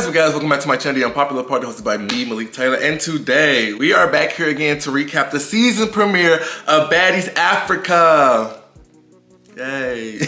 up guys, welcome back to my channel, The Unpopular Party, hosted by me, Malik Taylor, and today we are back here again to recap the season premiere of Baddies Africa. Yay.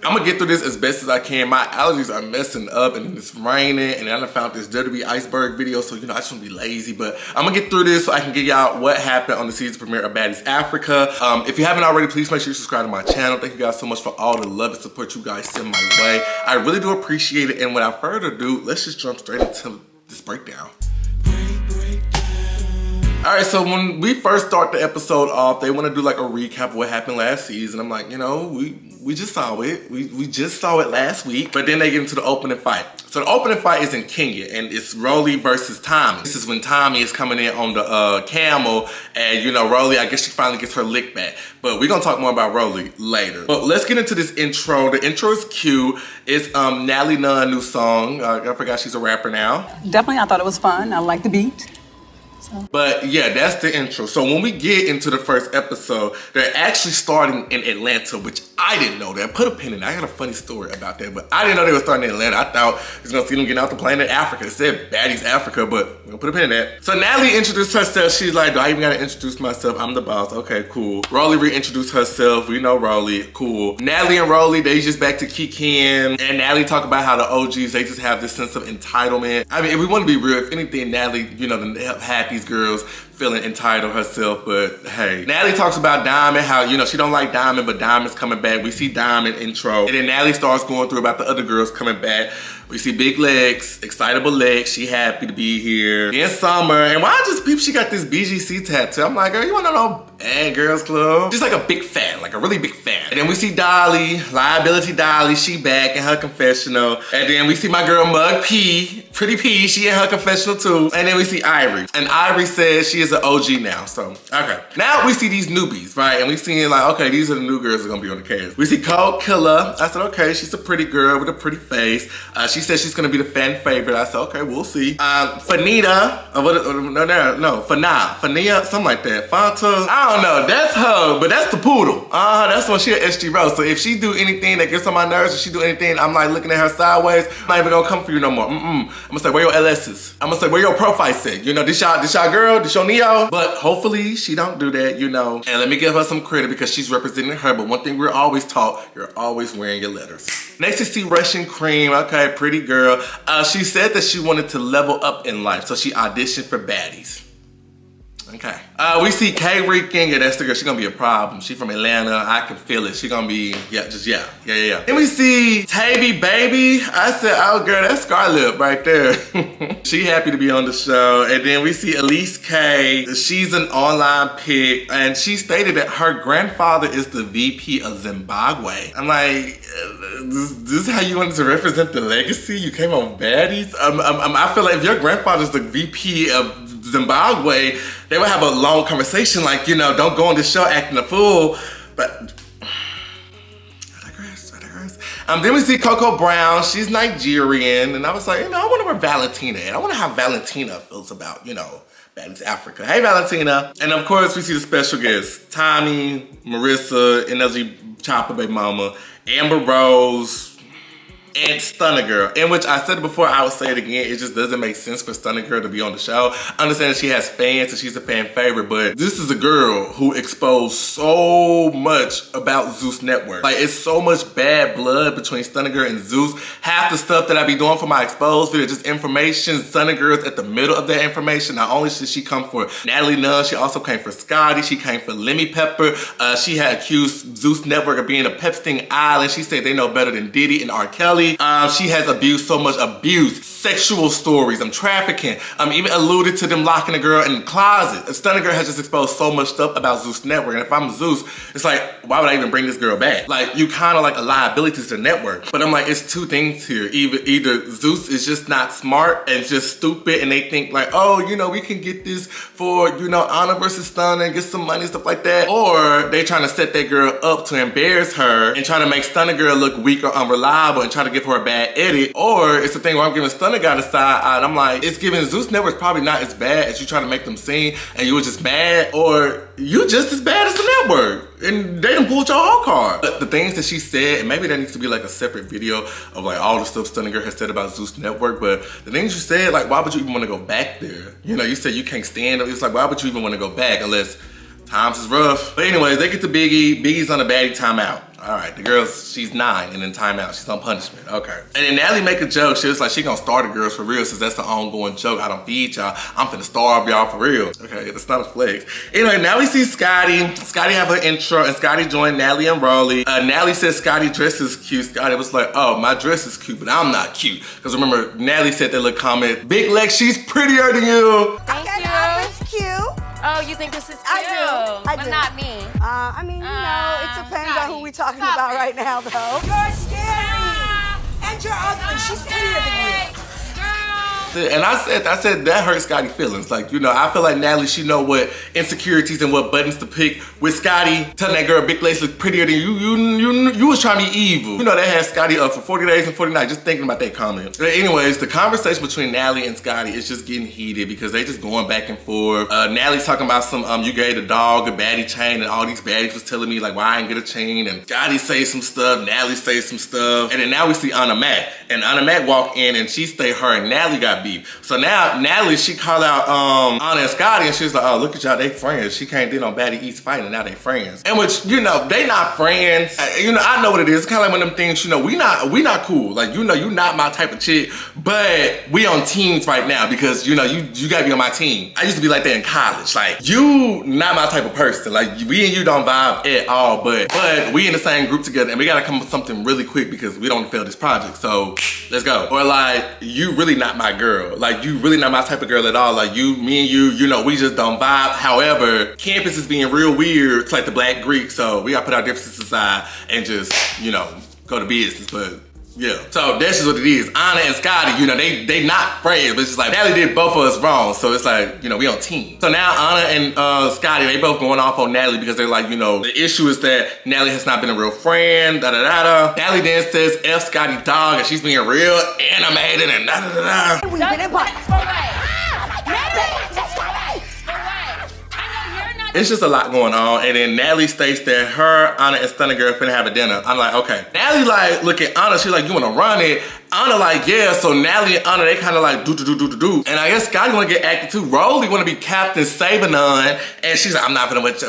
I'm gonna get through this as best as I can. My allergies are messing up and it's raining and I found this WWE iceberg video, so you know I just wanna be lazy, but I'm gonna get through this so I can get y'all what happened on the season premiere of Baddies Africa. If you haven't already, please make sure you subscribe to my channel. Thank you guys so much for all the love and support you guys send my way. I really do appreciate it, and without further ado, let's just jump straight into this breakdown. All right, so when we first start the episode off, they want to do like a recap of what happened last season. I'm like, you know, we just saw it. We just saw it last week, but then they get into the opening fight. So the opening fight is in Kenya, and it's Rolly versus Tommy. This is when Tommy is coming in on the camel, and you know, Rolly, I guess she finally gets her lick back. But we're gonna talk more about Rolly later. But let's get into this intro. The intro is cute. It's Natalie Nunn's new song. I forgot she's a rapper now. Definitely, I thought it was fun. I like the beat. But yeah, that's the intro. So when we get into the first episode, they're actually starting in Atlanta, which I didn't know that. Put a pin in it. I got a funny story about that, but I didn't know they were starting in Atlanta. I thought I was gonna see them getting out the plane in Africa. It said Baddies Africa, but we're gonna put a pin in that. So Natalie introduced herself. She's like, do I even gotta introduce myself? I'm the boss. Okay, cool. Rolly reintroduced herself. We know Rolly. Cool. Natalie and Rolly, they just back to kicking. And Natalie talk about how the OGs, they just have this sense of entitlement. I mean, if we want to be real, if anything, Natalie, you know, had these girls feeling entitled herself, but hey. Natalie talks about Diamond, how, you know, she don't like Diamond, but Diamond's coming back. We see Diamond intro. And then Natalie starts going through about the other girls coming back. We see Big Legs, Excitable Legs, she happy to be here. Then Summer, and why just peep, she got this BGC tattoo. I'm like, girl, you wanna know Bad Girls Club? She's like a big fan, like a really big fan. And then we see Dolly, Liability Dolly, she back in her confessional. And then we see my girl Mug P, Pretty P, she in her confessional too. And then we see Ivory. And Ivory says she is an OG now, so, okay. Now we see these newbies, right? And we seeing like, okay, these are the new girls that are gonna be on the cast. We see Cold Killer. I said, okay, she's a pretty girl with a pretty face. She said she's gonna be the fan favorite. I said, okay, we'll see. Fanita, Fania, something like that. Fanta, I don't know, that's her, but that's the poodle. That's when she at SG Rose. So if she do anything that gets on my nerves, if she do anything, I'm like looking at her sideways, I'm not even gonna come for you no more. I'm gonna say, where your LS's? I'm gonna say, where your profile say? You know, this y'all girl, this your Neo? But hopefully she don't do that, you know. And let me give her some credit because she's representing her, but one thing we're always taught, you're always wearing your letters. Next you see Russian Cream, okay, pretty girl. She said that she wanted to level up in life, so she auditioned for Baddies. Okay. We see K Rican. Yeah, that's the girl. She's gonna be a problem. She from Atlanta. I can feel it. She gonna be, yeah. Then we see Tavy Baby. I said, oh girl, that's Scarlett right there. She happy to be on the show. And then we see Elise K. She's an online pic, and she stated that her grandfather is the VP of Zimbabwe. I'm like, this is how you wanted to represent the legacy? You came on Baddies? I feel like if your grandfather's the VP of Zimbabwe, they would have a long conversation like, you know, don't go on the show acting a fool, but I digress. Then we see Coco Brown. She's Nigerian, and I was like, you know, I wonder where Valentina is. I wonder how Valentina feels about, you know, Baddies Africa. Hey, Valentina. And of course, we see the special guests, Tommy, Marissa, NLG Chopper Baby Mama, Amber Rose, and Stunner Girl, in which I said it before, I will say it again, it just doesn't make sense for Stunner Girl to be on the show. I understand that she has fans and she's a fan favorite, but this is a girl who exposed so much about Zeus Network. Like, it's so much bad blood between Stunner Girl and Zeus. Half the stuff that I be doing for my exposed video, just information. Stunner Girl's at the middle of that information. Not only did she come for Natalie Nunn, she also came for Scotty, she came for Lemmy Pepper. She had accused Zeus Network of being a Pepstein Island. She said they know better than Diddy and R. Kelly. She has abused so much abuse, sexual stories, trafficking, even alluded to them locking a girl in the closet. Stunner Girl has just exposed so much stuff about Zeus Network, and if I'm Zeus, it's like, why would I even bring this girl back? Like, you kind of like a liability to the network. But I'm like, it's two things here. Either Zeus is just not smart and just stupid, and they think like, oh, you know, we can get this for, you know, Honor versus Stunner and get some money and stuff like that. Or they trying to set that girl up to embarrass her and try to make Stunner Girl look weak or unreliable and try to to give her a bad edit, or it's the thing where I'm giving Stunner Guy the side eye, and I'm like, it's giving Zeus Network's probably not as bad as you trying to make them seem, and you were just mad, or you just as bad as the network, and they done pulled your whole card. But the things that she said, and maybe there needs to be like a separate video of like all the stuff Stunner Girl has said about Zeus Network, but the things you said, like, why would you even want to go back there? You know, you said you can't stand them. It's like, why would you even want to go back unless times is rough? But anyways, they get to Biggie. Biggie's on a baddie timeout. All right, the girl's, she's 9 and in timeout. She's on punishment. Okay. And then Natalie make a joke. She was like, she gonna starve the girls for real since that's the ongoing joke. I don't feed y'all. I'm finna starve y'all for real. Okay, that's not a flex. Anyway, now we see Scotty. Scotty have her intro and Scotty joined Natalie and Rolly. Natalie said Scotty dress is cute. Scotty was like, oh, my dress is cute, but I'm not cute. Because remember, Natalie said that little comment, Big Lex, she's prettier than you. Thank you. It's cute. Oh, you think this is cute? I do. But not me. I mean, you know, it depends on who we're talking Stop about it. right now, though. You're scary. And you're ugly. She's prettier than you. And I said that hurt Scotty feelings. Like, you know, I feel like Natalie, she know what insecurities and what buttons to pick with Scotty telling that girl Big Lex look prettier than you. You was trying to be evil. You know, they had Scotty up for 40 days and 40 nights just thinking about that comment. But anyways, the conversation between Natalie and Scotty is just getting heated because they just going back and forth. Natalie's talking about some, you gave the dog a baddie chain and all these baddies was telling me like why I ain't get a chain, and Scotty say some stuff, Natalie say some stuff. And then now we see Anna Mac. And Anna Mac walk in and she stay her and Natalie got beef. So now Natalie, she call out Anna and Scotty and she's like, oh, look at y'all, they friends. She can't do on Baddie East fighting and now they friends. And which, you know, they not friends. You know, I know what it is. It's kind of like one of them things, you know, we not cool. Like, you know, you not my type of chick, but we on teams right now because, you know, you gotta be on my team. I used to be like that in college. Like, you not my type of person. Like, we and you don't vibe at all, but we in the same group together and we gotta come up with something really quick because we don't fail this project. So let's go. Or like, you really not my girl. Like, you really not my type of girl at all. Like, me and you know, we just don't vibe. However, campus is being real weird. It's like the Black Greek, so we gotta put our differences aside and just, you know, go to business. But yeah, so that's just what it is. Anna and Scotty, you know, they not friends, but it's just like Natalie did both of us wrong, so it's like, you know, we on team. So now Anna and Scotty, they both going off on Natalie because they're like, you know, the issue is that Natalie has not been a real friend, da-da-da-da. Natalie then says F Scotty dog, and she's being real animated and da-da-da-da. We've been in part. It's just a lot going on, and then Natalie states that her, Anna, and Stunner Girl finna have a dinner. I'm like, okay. Natalie like, look at Anna, she's like, you wanna run it? Anna like, yeah, so Natalie and Anna, they kinda like do. And I guess Scotty wanna get active too. Rolly wanna be Captain Sabanon, and she's like, I'm not gonna let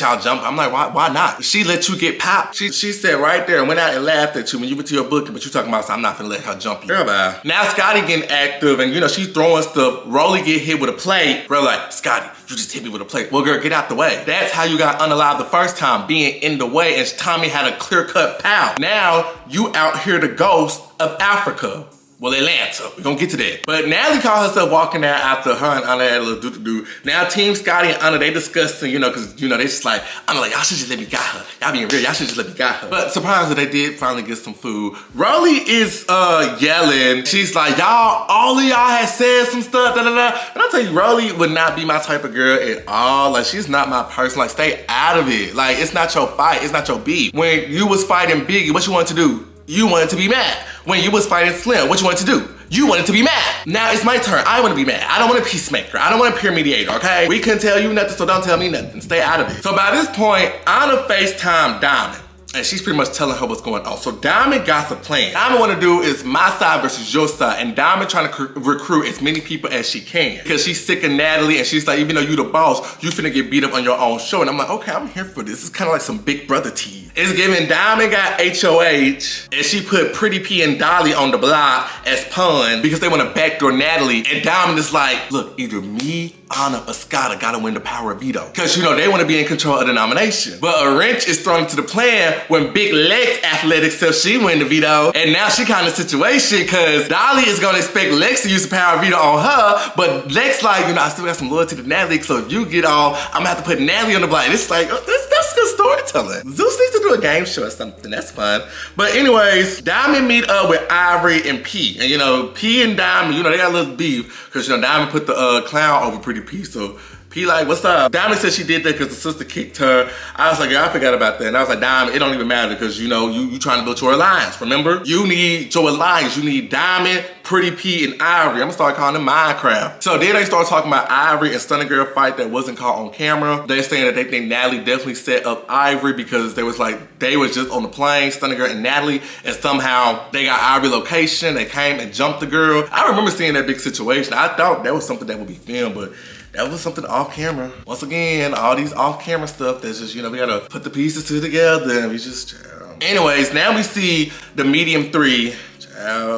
y'all jump. I'm like, why not? She let you get popped. She said right there, went out and laughed at you when you went to your booking, but you talking about, so I'm not gonna let her jump you. Girl, bye. Now Scotty getting active, and you know, she's throwing stuff. Rolly get hit with a plate. Girl like, Scotty, you just hit me with a plate. Well, girl, get out the way. That's how you got unalive the first time, being in the way, and Tommy had a clear-cut pow. Now, you out here the ghost of Africa. Well, Atlanta. We're gonna get to that. But Natalie called herself walking out after her and Anna had a little do-do-do. Now, Team Scotty and Anna, they discussing, you know, because, you know, they just like, Anna like, y'all should just let me got her. Y'all being real, y'all should just let me got her. But surprisingly, they did finally get some food. Rolly is yelling. She's like, all of y'all had said some stuff, da-da-da. And I'll tell you, Rolly would not be my type of girl at all. Like, she's not my person. Like, stay out of it. Like, it's not your fight. It's not your beef. When you was fighting Biggie, what you wanted to do? You wanted to be mad. When you was fighting Slim, what you wanted to do? You wanted to be mad. Now it's my turn. I want to be mad. I don't want a peacemaker. I don't want a peer mediator, okay? We couldn't tell you nothing, so don't tell me nothing. Stay out of it. So by this point, Anna FaceTime Diamond. And she's pretty much telling her what's going on. So Diamond got the plan. Diamond want to do is my side versus your side. And Diamond trying to recruit as many people as she can. Because she's sick of Natalie and she's like, even though you the boss, you finna get beat up on your own show. And I'm like, okay, I'm here for this. It's kind of like some Big Brother tea. It's giving Diamond got HOH. And she put Pretty P and Dolly on the block as pun because they want to backdoor Natalie. And Diamond is like, look, either me, Anna, or Scotta gotta win the power of veto. Because, you know, they want to be in control of the nomination. But a wrench is thrown to the plan when Big Lex Athletic says she win the veto. And now she kind of situation because Dolly is gonna expect Lex to use the power of veto on her. But Lex like, you know, I still got some loyalty to Natalie. So if you get off, I'm gonna have to put Natalie on the block. And it's like, oh, that's good storytelling. Zeus needs to do a game show or something. That's fun. But anyways, Diamond meet up with Ivory and P. And you know, P and Diamond, you know, they got a little beef. Because, you know, Diamond put the clown over Pretty P. So P like, what's up? Diamond said she did that because the sister kicked her. I was like, yeah, I forgot about that. And I was like, Diamond, it don't even matter because you know, you trying to build your alliance, remember? You need your alliance. You need Diamond, Pretty P, and Ivory. I'm gonna start calling them Minecraft. So then they start talking about Ivory and Stunna Girl fight that wasn't caught on camera. They're saying that they think Natalie definitely set up Ivory because they was just on the plane, Stunna Girl and Natalie, and somehow they got Ivory location. They came and jumped the girl. I remember seeing that big situation. I thought that was something that would be filmed, but that was something off camera. Once again, all these off camera stuff that's just, you know, we gotta put the pieces together and we just, anyways, now we see the medium 3.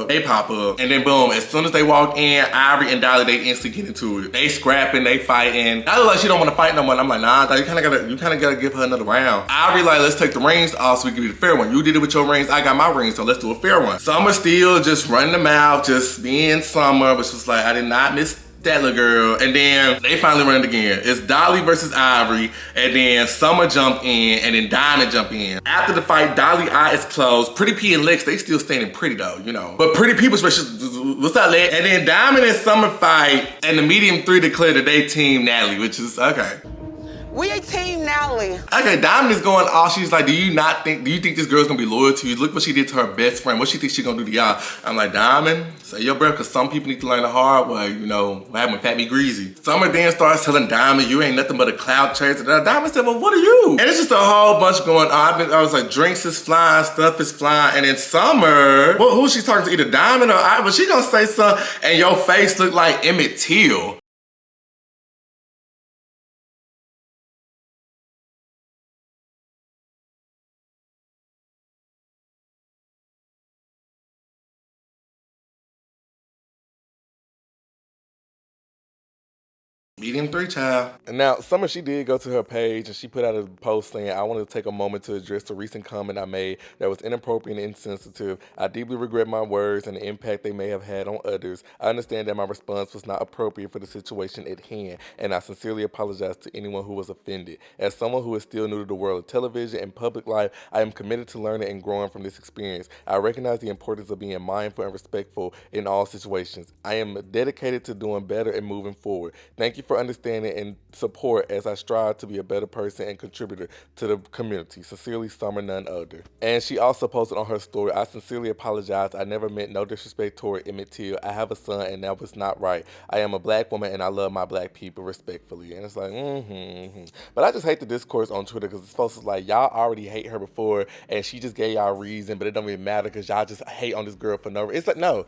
They pop up, and then boom, as soon as they walk in, Ivory and Dolly, they instantly get into it. They scrapping, they fighting. I look like she don't want to fight no more. I'm like, nah, you kind of gotta give her another round. Ivory like, let's take the rings off so we can do the fair one. You did it with your rings, I got my rings, so let's do a fair one. Summer still just running the mouth, just being Summer, which was like, I did not miss that little girl. And then they finally run it again. It's Dolly versus Ivory, and then Summer jump in, and then Diamond jump in. After the fight, Dolly eye is closed. Pretty P and Lex, they still standing pretty though, you know. But Pretty P was, what's up, Lex? And then Diamond and Summer fight, and the medium 3 declare that they team Natalie, which is okay. We a team, Natalie. Okay, Diamond is going off. She's like, do you think this girl's gonna be loyal to you? Look what she did to her best friend. What she think she gonna do to y'all? I'm like, Diamond, say your breath, because some people need to learn the hard way, you know, what happened with Fat Me Greasy. Summer then starts telling Diamond, you ain't nothing but a cloud chaser. Diamond said, well, what are you? And it's just a whole bunch going on. I was like, drinks is flying, stuff is flying, and then Summer, well, who's she talking to, either Diamond or I, but she gonna say something, and your face look like Emmett Till. Medium 3, child. And now, Summer, she did go to her page and she put out a post saying, I wanted to take a moment to address the recent comment I made that was inappropriate and insensitive. I deeply regret my words and the impact they may have had on others. I understand that my response was not appropriate for the situation at hand, and I sincerely apologize to anyone who was offended. As someone who is still new to the world of television and public life, I am committed to learning and growing from this experience. I recognize the importance of being mindful and respectful in all situations. I am dedicated to doing better and moving forward. Thank you for understanding and support as I strive to be a better person and contributor to the community. Sincerely, Summer, none other. And she also posted on her story, I sincerely apologize. I never meant no disrespect toward Emmett Till. I have a son and that was not right. I am a black woman and I love my black people respectfully. And it's like, But I just hate the discourse on Twitter because it's supposed to like, y'all already hate her before and she just gave y'all a reason, but it don't even matter because y'all just hate on this girl for no reason. It's like, no.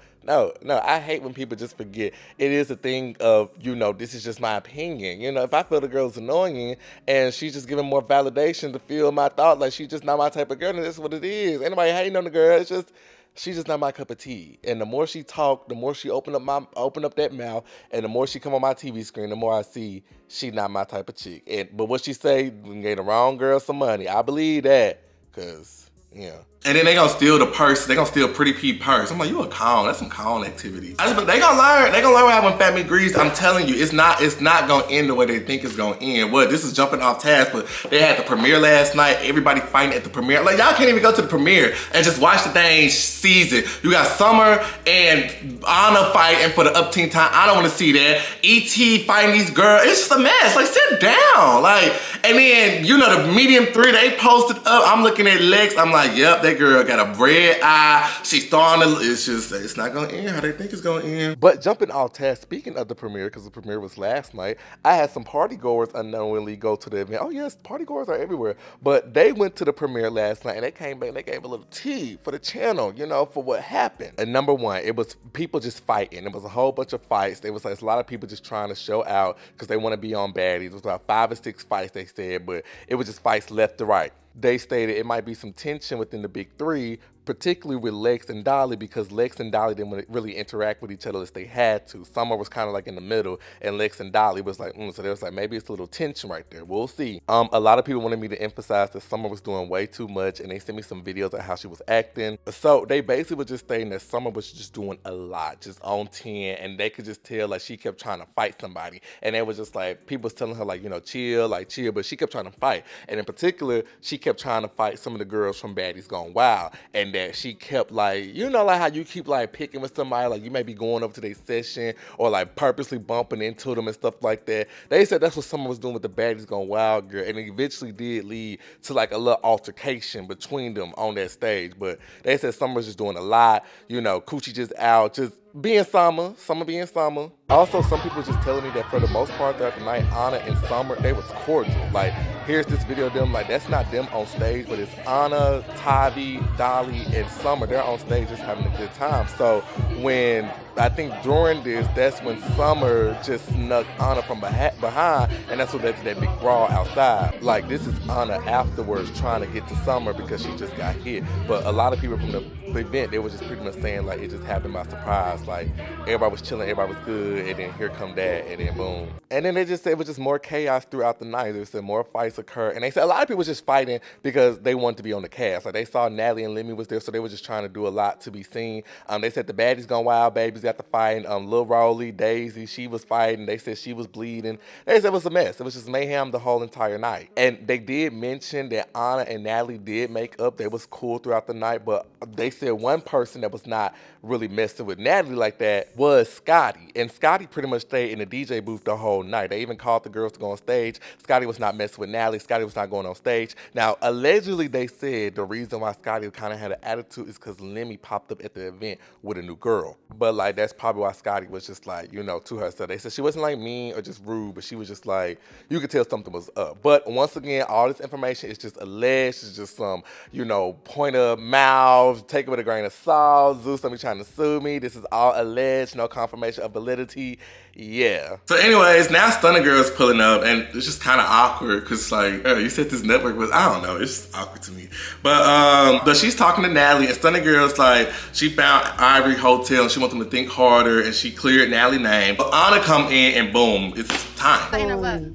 I hate when people just forget. It is a thing of, you know, this is just my opinion. You know, if I feel the girl's annoying and she's just giving more validation to feel my thought, like she's just not my type of girl, and that's what it is. Anybody hating on the girl, it's just, she's just not my cup of tea. And the more she talk, the more she open up that mouth, and the more she come on my TV screen, the more I see she not my type of chick. But what she say, gave the wrong girl some money. I believe that, cause, yeah. And then they gonna steal the purse. They gonna steal Pretty P purse. I'm like, you a con? That's some con activity. They gonna learn. They gonna learn what happened when Fat Me Grease. I'm telling you, it's not gonna end the way they think it's gonna end. What? This is jumping off task, but they had the premiere last night. Everybody fighting at the premiere. Like y'all can't even go to the premiere and just watch the dang season. You got Summer and Anna fighting for the up team time. I don't want to see that. E.T. fighting these girls. It's just a mess. Like sit down. Like, and then you know the medium 3 they posted up. I'm looking at Lex. I'm like, yep. That girl got a red eye. She's starting to, it's not gonna end how they think it's gonna end. But jumping off task, speaking of the premiere, because the premiere was last night, I had some party goers unknowingly go to the event. Oh yes, party goers are everywhere. But they went to the premiere last night and they came back and they gave a little tea for the channel, you know, for what happened. And number one, it was people just fighting. It was a whole bunch of fights. There was like a lot of people just trying to show out because they want to be on Baddies. It was about 5 or 6 fights, they said, but it was just fights left to right. They stated it might be some tension within the big 3, particularly with Lex and Dolly, because Lex and Dolly didn't really interact with each other as they had to. Summer was kind of like in the middle, and Lex and Dolly was like, so there was like, maybe it's a little tension right there. We'll see. A lot of people wanted me to emphasize that Summer was doing way too much, and they sent me some videos of how she was acting. So they basically were just saying that Summer was just doing a lot, just on 10, and they could just tell like she kept trying to fight somebody. And they was just like, people was telling her like, you know, chill, but she kept trying to fight. And in particular, she kept trying to fight some of the girls from Baddies Gone Wild. And and that she kept like, you know, like how you keep like picking with somebody, like you may be going over to their session or like purposely bumping into them and stuff like that. They said that's what Summer was doing with the Baddies Gone Wild girl, and it eventually did lead to like a little altercation between them on that stage. But they said Summer was just doing a lot, you know, Coochie just out, just being Summer being Summer. Also, some people just telling me that for the most part throughout the night, Anna and Summer, they was cordial. Like, here's this video of them, like, that's not them on stage, but it's Anna, Tavi, Dolly, and Summer. They're on stage just having a good time. So when, I think during this, that's when Summer just snuck Anna from behind, and that's what led to that big brawl outside. Like, this is Anna afterwards trying to get to Summer because she just got hit. But a lot of people from the event, they were just pretty much saying, like, it just happened by surprise. Like, everybody was chilling, everybody was good, and then here come that, and then boom. And then they just said it was just more chaos throughout the night. They said more fights occur, and they said a lot of people was just fighting because they wanted to be on the cast. Like, they saw Natalie and Lemmy was there, so they were just trying to do a lot to be seen. They said the Baddies Gone Wild babies got to fighting. Lil Rolly, Daisy, she was fighting. They said she was bleeding. They said it was a mess. It was just mayhem the whole entire night. And they did mention that Anna and Natalie did make up. They was cool throughout the night, but they said one person that was not really messing with Natalie like that was Scotty. And Scotty pretty much stayed in the DJ booth the whole night. They even called the girls to go on stage. Scotty was not messing with Natalie. Scotty was not going on stage. Now, allegedly, they said the reason why Scotty kind of had an attitude is because Lemmy popped up at the event with a new girl. But, like, that's probably why Scotty was just, like, you know, to her. So they said she wasn't, like, mean or just rude, but she was just, like, you could tell something was up. But, once again, all this information is just alleged. It's just some, you know, point of mouth, take it with a grain of salt. Zeus, somebody trying to sue me. This is all alleged, no confirmation of validity. Yeah. So anyways, now Stunna Girl's pulling up, and it's just kind of awkward because, like, you said this network was, I don't know, it's just awkward to me. But she's talking to Natalie, and Stunna Girl's like, she found Ivory Hotel, and she wants them to think harder, and she cleared Natalie's name. But Anna come in, and boom, it's time.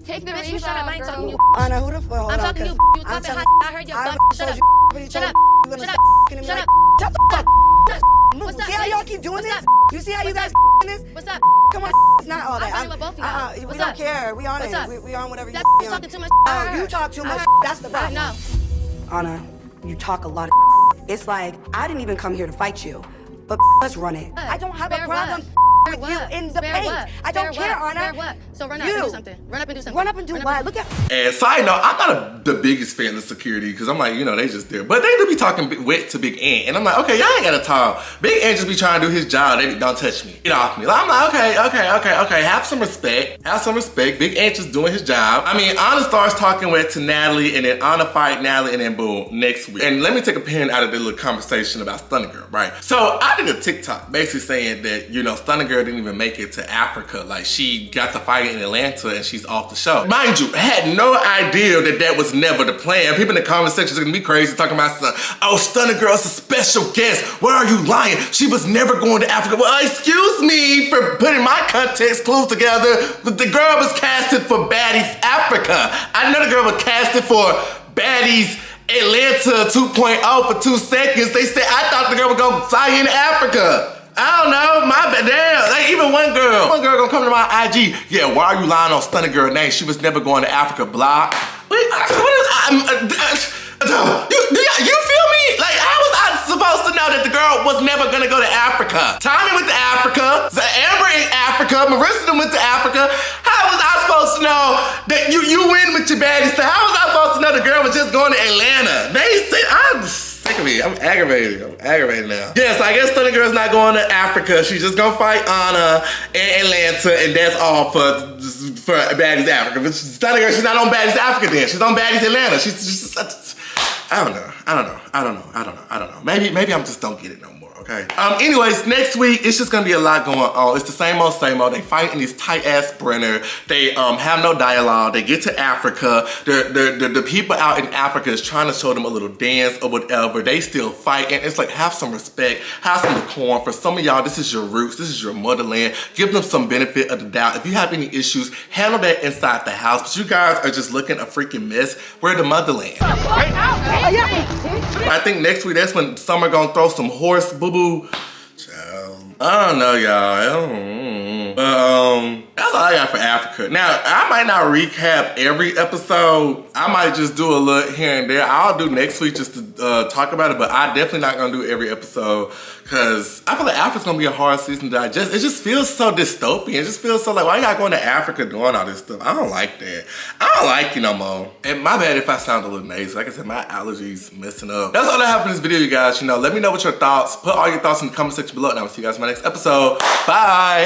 Take the ring off, I ain't talking to you. Anna, who the fuck? I'm talking to you. You talking hot. I heard your butt. Shut up. Shut up. Shut up. Shut up. Shut the fuck. What's up? See how y'all keep doing this? You see how you guys this? What's up? Come on, it's not all that. I'm with both of y'all. We don't care. We on What's it. up? We on whatever you That on. talking too much. Oh, you talk too much. That's the problem. No. Anna, you talk a lot of It's like, I didn't even come here to fight you, but let's run it. I don't have a problem with you in the paint. I don't care, Anna. So run up and do something. Run up and do something. Run up and do what? Look at. And side note, I'm not the biggest fan of security because I'm like, you know, they just there. But they do be talking wet to Big Ant. And I'm like, okay, y'all ain't gotta talk. Big Ant just be trying to do his job. They be, don't touch me. Get off me. I'm like, okay. Have some respect. Have some respect. Big Ant just doing his job. I mean, Anna starts talking wet to Natalie, and then Anna fight Natalie, and then boom, next week. And let me take a pen out of the little conversation about Stunna Girl, right? So I did a TikTok basically saying that, you know, Stunna Girl didn't even make it to Africa. Like, she got the fight in Atlanta and she's off the show. Mind you, I had no idea that was never the plan. People in the comment section are gonna be crazy talking about, oh, Stunna Girl's a special guest. Why are you lying? She was never going to Africa. Well, excuse me for putting my context clues together, but the girl was casted for Baddies Africa. I know the girl was casted for Baddies Atlanta 2.0 for 2 seconds. They said, I thought the girl was gonna fly into Africa. I don't know, my bad, damn. Like, even one girl gonna come to my IG. Yeah, why are you lying on Stunna Girl name? She was never going to Africa, blah. Wait, you feel me? Like, how was I supposed to know that the girl was never gonna go to Africa? Tommy went to Africa, Amber in Africa, Marissa went to Africa. How was I supposed to know that you win with your baddies? How was I supposed to know the girl was just going to Atlanta? They said, I'm sick of me. I'm aggravated now. Yes, I guess Stunna Girl's not going to Africa. She's just gonna fight Anna in Atlanta, and that's all for Baddies Africa. But Stunna Girl, she's not on Baddies Africa then. She's on Baddies Atlanta. She's just, I don't know. Maybe I just don't get it no more, okay? Anyways, next week, it's just gonna be a lot going on. It's the same old. They fight in this tight-ass sprinter. They have no dialogue. They get to Africa. The people out in Africa is trying to show them a little dance or whatever. They still fight, and it's like, have some respect, have some decorum. For some of y'all, this is your roots, this is your motherland. Give them some benefit of the doubt. If you have any issues, handle that inside the house. But you guys are just looking a freaking mess. We're the motherland. I think next week, that's when Summer gonna throw some horse boo-boo. I don't know, y'all. That's all I got for Africa. Now, I might not recap every episode. I might just do a little here and there. I'll do next week just to talk about it, but I definitely not gonna do every episode because I feel like Africa's gonna be a hard season to digest. It just feels so dystopian. It just feels so like, why you gotta go into Africa doing all this stuff? I don't like that. I don't like you no more. And my bad if I sound a little nasal. Like I said, my allergies messing up. That's all I have for this video, you guys. You know, let me know what your thoughts. Put all your thoughts in the comment section below, and I will see you guys in my next episode. Bye.